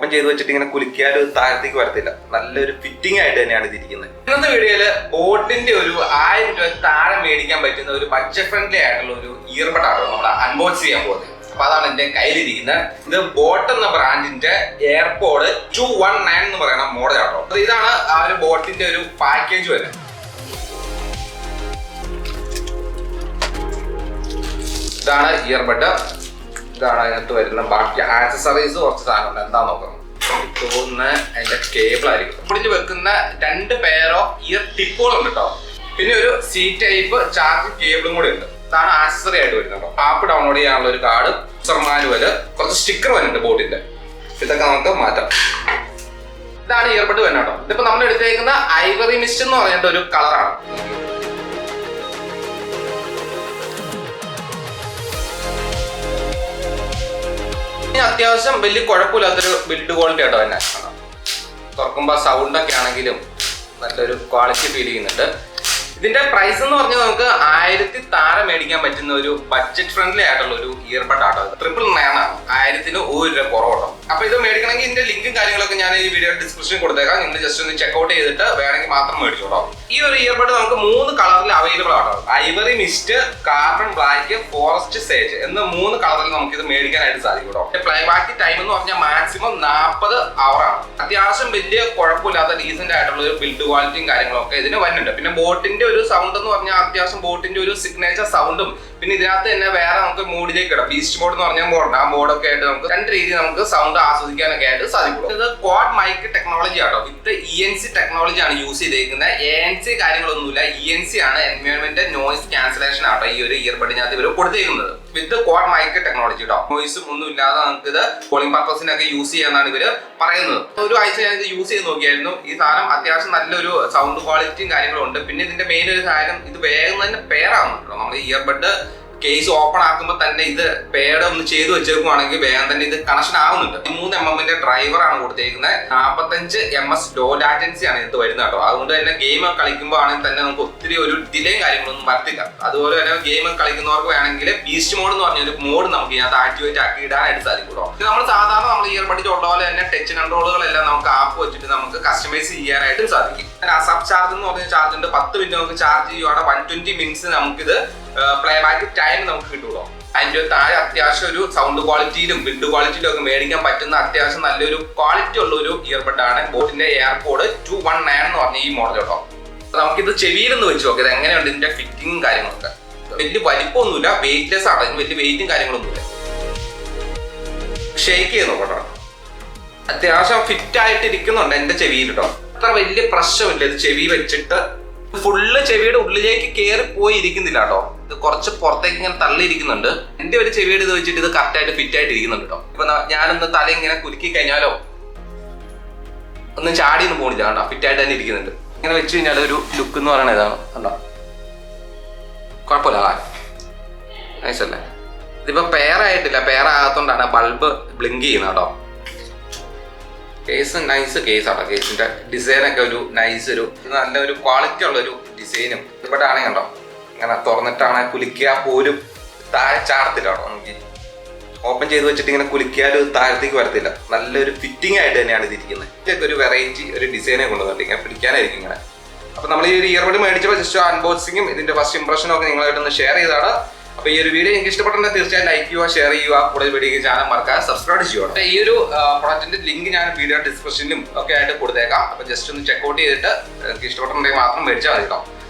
Open ചെയ്ത് വെച്ചിട്ട് ഇങ്ങനെ കുലിക്കാലും താഴത്തേക്ക് വരത്തില്ല. നല്ലൊരു ഫിറ്റിംഗ് ആയിട്ട് തന്നെയാണ് ഇതിരിക്കുന്നത്. ഇന്നത്തെ വീഡിയോയില് ബോട്ടിന്റെ ഒരു 1000 രൂപ താഴെ മേടിക്കാൻ പറ്റുന്ന ഒരു ബഡ്ജറ്റ് ഫ്രണ്ട്ലി ആയിട്ടുള്ള ഒരു ഇയർബഡാണ് നമ്മൾ അൺബോക്സ് ചെയ്യാൻ പോകുന്നത്. അപ്പൊ അതാണ് എന്റെ കയ്യിലിരിക്കുന്നത്. ഇത് ബോട്ട് എന്ന ബ്രാൻഡിന്റെ എയർപോഡ് 219 എന്ന് പറയുന്ന മോഡലാണോ. ഇതാണ് ആ ഒരു ബോട്ടിന്റെ ഒരു പാക്കേജ് വരുന്നത്. ഇതാണ് ഇയർബഡ്, ഇതാണ് അതിനകത്ത് വരുന്ന ബാക്കി ആക്സസറീസ്. കുറച്ച് സാധനമുണ്ട്, എന്താ നോക്കാം. തോന്നുന്ന അതിന്റെ കേബിൾ ആയിരിക്കും. പൊടിച്ച് വെക്കുന്ന 2 പെയർ ഓഫ് ഇയർ ടിപ്പുകളുണ്ട് കേട്ടോ. പിന്നെ ഒരു സി ടൈപ്പ് ചാർജിങ് കേബിളും കൂടെ ഉണ്ട്. ഇതാണ് ആക്സസറി ആയിട്ട് വരുന്നത് കേട്ടോ. ആപ്പ് ഡൗൺലോഡ് ചെയ്യാനുള്ള ഒരു കാർഡ്, മാനുവല്, കുറച്ച് സ്റ്റിക്കർ വരുന്നുണ്ട് ബോട്ടിന്റെ. ഇതൊക്കെ നമുക്ക് മാറ്റാം. ഇതാണ് ഇയർബഡ് വരുന്നത് കേട്ടോ. ഇതിപ്പോ നമ്മൾ എടുത്തേക്കുന്ന ഐവറി മിസ്റ്റ് എന്ന് പറഞ്ഞിട്ട് ഒരു കളറാണ്. അത്യാവശ്യം വലിയ കുഴപ്പമില്ലാത്തൊരു ബിൽഡ് ക്വാളിറ്റി ആട്ടോ തന്നെ. തുറക്കുമ്പോൾ സൗണ്ട് ഒക്കെ ആണെങ്കിലും നല്ലൊരു ക്വാളിറ്റി ഫീൽ ചെയ്യുന്നുണ്ട്. ഇതിന്റെ പ്രൈസ് എന്ന് പറഞ്ഞാൽ നമുക്ക് 1000 താഴെ മേടിക്കാൻ പറ്റുന്ന ഒരു ബഡ്ജറ്റ് ഫ്രണ്ട്ലി ആയിട്ടുള്ള ഒരു ഇയർബഡ് ആട്ടോ. 999 ആണ്, 1000-ന് 1 രൂപ കുറവാട്ടോ. അപ്പൊ ഇത് മേടിക്കണമെങ്കിൽ ഇതിന്റെ ലിങ്കും കാര്യങ്ങളൊക്കെ ഞാൻ ഈ വീഡിയോ ഡിസ്ക്രിപ്ഷനിൽ കൊടുത്തേക്കാം. നിങ്ങൾ ജസ്റ്റ് ഒന്ന് ചെക്ക്ഔട്ട് ചെയ്തിട്ട് വേണമെങ്കിൽ മാത്രം മേടിച്ചോട്ടോ. ഈ ഒരു ഇയർബഡ് നമുക്ക് 3 കളറിൽ അവൈലബിൾ ആട്ടോ. Ivory mist, carbon black, forest sage എന്ന 3 കളറിൽ നമുക്ക് ഇത് മേടിക്കാനായിട്ട് സാധിക്കും കേട്ടോ. പ്ലേ ബാക്ക് ടൈം എന്ന് പറഞ്ഞാൽ മാക്സിമം 40 അവർ ആണ്. അത്യാവശ്യം വലിയ കുഴപ്പമില്ലാത്ത ഡീസന്റ് ആയിട്ടുള്ള ഒരു ബിൽഡ് ക്വാളിറ്റിയും കാര്യങ്ങളൊക്കെ ഇതിന് വരുന്നുണ്ട്. പിന്നെ ബോട്ടിന്റെ ഒരു സൗണ്ട് എന്ന് പറഞ്ഞാൽ അത്യാവശ്യം ബോട്ടിന്റെ ഒരു സിഗ്നേച്ചർ സൗണ്ടും, പിന്നെ ഇതിനകത്ത് തന്നെ വേറെ നമുക്ക് മോഡിലേക്ക് ഇടാം. ബീസ്റ്റ് മോഡ് എന്ന് പറഞ്ഞാൽ മോഡുണ്ട്. ആ മോഡൊക്കെ ആയിട്ട് നമുക്ക് 2 രീതിയിൽ നമുക്ക് സൗണ്ട് ആസ്വദിക്കാനൊക്കെ ആയിട്ട് സാധിക്കും. ഇത് ക്വാഡ് മൈക്ക് ടെക്നോളജി ആട്ടോ. വിത്ത് ENC ടെക്നോളജി ആണ് യൂസ് ചെയ്തേക്കുന്നത്. ANC കാര്യങ്ങളൊന്നുമില്ല, ENC ആണ്, എൻവയോൺമെന്റ് നോയിസ് ക്യാൻസലേഷൻ ആട്ടോ ഈ ഒരു ഇയർബഡിനകത്ത് ഇവർ കൊടുത്തേക്കുന്നത്. വിത്ത് ക്വാഡ് മൈക്ക് ടെക്നോളജി കേട്ടോ. നോയിസും ഒന്നും ഇല്ലാതെ നമുക്ക് ഇത് കോളിംഗ് പർപ്പസിനൊക്കെ യൂസ് ചെയ്യാന്നാണ് ഇവര് പറയുന്നത്. ഒരു ആഴ്ച ഞാൻ ഇത് യൂസ് ചെയ്ത് നോക്കിയായിരുന്നു. ഈ സാധനം അത്യാവശ്യം നല്ലൊരു സൗണ്ട് ക്വാളിറ്റിയും കാര്യങ്ങളും ഉണ്ട്. പിന്നെ ഇതിന്റെ മെയിൻ ഒരു കാര്യം, ഇത് വേഗം തന്നെ പെയർ ആവുന്നുണ്ടോ. നമ്മൾ ഇയർബഡ് കേസ് ഓപ്പൺ ആക്കുമ്പോൾ തന്നെ ഇത് പേഡ് ഒന്ന് ചെയ്ത് വെച്ചേക്കുവാണെങ്കിൽ വേഗം തന്നെ ഇത് കണക്ഷൻ ആവുന്നുണ്ട്. 3 mm ഡ്രൈവർ ആണ് കൊടുത്തേക്കുന്നത്. 45 ms ലോ ലാറ്റൻസി ആണ് ഇത് വരുന്നത് കേട്ടോ. അതുകൊണ്ട് തന്നെ ഗെയിം കളിക്കുമ്പോൾ ആണെങ്കിൽ തന്നെ നമുക്ക് ഒത്തിരി ഒരു ഡിലേയും കാര്യങ്ങളൊന്നും വരത്തില്ല. അതുപോലെ തന്നെ ഗെയിം കളിക്കുന്നവർക്ക് വേണമെങ്കിൽ ബീസ്റ്റ് മോഡ് എന്ന് പറഞ്ഞൊരു മോഡ് നമുക്ക് ഇതിനകത്ത് ആക്ടിവേറ്റ് ആക്കി ഇടാനായിട്ട് സാധിക്കും കേട്ടോ. ഇത് നമ്മൾ സാധാരണ നമ്മൾ ഇയർബഡിൽ ഉള്ള പോലെ തന്നെ ടച്ച് കൺട്രോളുകളെല്ലാം നമുക്ക് ആപ്പ് വെച്ചിട്ട് നമുക്ക് കസ്റ്റമൈസ് ചെയ്യാനായിട്ട് സാധിക്കും. സബ് ചാർജ് എന്ന് പറഞ്ഞ ചാർജ് ഉണ്ട്. 10 മിനിറ്റ് നമുക്ക് ചാർജ് ചെയ്യുവാണ്. 120 മിനിറ്റ്സ് നമുക്കിത് പ്ലേ ബാക്ക് ടൈം നമുക്ക് കിട്ടുള്ളൂ. അതിൻ്റെ താഴെ അത്യാവശ്യം ഒരു സൗണ്ട് ക്വാളിറ്റിയിലും ബിൽഡ് ക്വാളിറ്റിയിലും ഒക്കെ മേടിക്കാൻ പറ്റുന്ന അത്യാവശ്യം നല്ലൊരു ക്വാളിറ്റി ഉള്ള ഒരു ഇയർബഡ് ആണ് ബോട്ടിന്റെ എയർപോഡ് 219 എന്ന് പറഞ്ഞ ഈ മോഡൽ കേട്ടോ. നമുക്കിത് ചെവിയിലൊന്ന് വെച്ച് നോക്കാം ഇത് എങ്ങനെയുണ്ട് ഇതിന്റെ ഫിറ്റിംഗും കാര്യങ്ങളൊക്കെ. വലിയ വലിപ്പമൊന്നുമില്ല, വെയിറ്റ്ലെസ് ആണ്, വലിയ വെയിറ്റും കാര്യങ്ങളൊന്നുമില്ല. ഷെയ്ക്ക് ചെയ്ത് നോക്കട്ടോ. അത്യാവശ്യം ഫിറ്റ് ആയിട്ട് ഇരിക്കുന്നുണ്ട് എന്റെ ചെവിയിൽ കേട്ടോ. അത്ര വലിയ പ്രശ്നമില്ല. ഇത് ചെവി വെച്ചിട്ട് ഫുള്ള് ചെവിയുടെ ഉള്ളിലേക്ക് കയറി പോയി ഇരിക്കുന്നില്ല കേട്ടോ. ഇത് കുറച്ച് പുറത്തേക്ക് ഇങ്ങനെ തള്ളിയിരിക്കുന്നുണ്ട്. എന്റെ ഒരു ചെവിയുടെ ഇത് വെച്ചിട്ട് ഇത് കറക്റ്റ് ആയിട്ട് ഫിറ്റ് ആയിട്ട് ഇരിക്കുന്നുണ്ട് കേട്ടോ. ഇപ്പൊ ഞാനൊന്ന് തല ഇങ്ങനെ കുലുക്കി കഴിഞ്ഞാലോ ഒന്നും ചാടിയൊന്നും പോണില്ല കേട്ടോ. ഫിറ്റ് ആയിട്ട് തന്നെ ഇരിക്കുന്നുണ്ട്. ഇങ്ങനെ വെച്ച് കഴിഞ്ഞാൽ ഒരു ലുക്ക് എന്ന് പറയുന്നത് ഇതാണ് കണ്ടോ. കുഴപ്പമില്ല, നൈസ് അല്ലേ. ഇതിപ്പോ പെയർ ആയിട്ടില്ല, പെയർ ആകാത്തോണ്ടാണ് ബൾബ് ബ്ലിങ്ക് ചെയ്യുന്നത് കേട്ടോ. കേസ് നൈസ് കേസാണ്. കേസിന്റെ ഡിസൈനൊക്കെ ഒരു നൈസ്, ഒരു നല്ലൊരു ക്വാളിറ്റി ഉള്ള ഒരു ഡിസൈനും ഇവിടെ ആണെങ്കിൽ കണ്ടോ. ഇങ്ങനെ തുറന്നിട്ടാണ് കുലിക്കുക പോലും താഴെ ചാടത്തില്ലാണോ. നമുക്ക് ഓപ്പൺ ചെയ്ത് വെച്ചിട്ട് ഇങ്ങനെ കുലിക്കാലും താഴത്തേക്ക് വരത്തില്ല. നല്ലൊരു ഫിറ്റിംഗ് ആയിട്ട് തന്നെയാണ് ഇതിരിക്കുന്നത്. ഇതൊക്കെ ഒരു വെറൈറ്റി ഒരു ഡിസൈനെ കൊണ്ടുവന്നിട്ട് ഇങ്ങനെ പിടിക്കാനായിരിക്കും ഇങ്ങനെ. അപ്പൊ നമ്മൾ ഈ ഒരു ഇയർബഡ് മേടിച്ചപ്പോൾ ജസ്റ്റ് അൺബോക്സിങ്ങും ഇതിന്റെ ഫസ്റ്റ് ഇംപ്രഷനും ഒക്കെ നിങ്ങളായിട്ടൊന്ന് ഷെയർ ചെയ്താണ്. അപ്പൊ ഈ ഒരു വീഡിയോ നിങ്ങൾക്ക് ഇഷ്ടപ്പെട്ടുണ്ടെങ്കിൽ തീർച്ചയായും ലൈക്ക് ചെയ്യുക, ഷെയർ ചെയ്യുക, കൂടുതൽ വീഡിയോ ചാനൽ മറക്കാതെ സബ്സ്ക്രൈബ് ചെയ്യുക. ഈ ഒരു പ്രൊഡക്റ്റിന്റെ ലിങ്ക് ഞാൻ വീഡിയോ ഡിസ്ക്രിപ്ഷനിലും ഒക്കെ ആയിട്ട് കൊടുത്തേക്കാം. അപ്പൊ ജസ്റ്റ് ഒന്ന് ചെക്ക്ഔട്ട് ചെയ്തിട്ട് നിങ്ങൾക്ക് ഇഷ്ടപ്പെട്ടുണ്ടെങ്കിൽ മാത്രം മേടിച്ചാൽ മതി കേട്ടോ.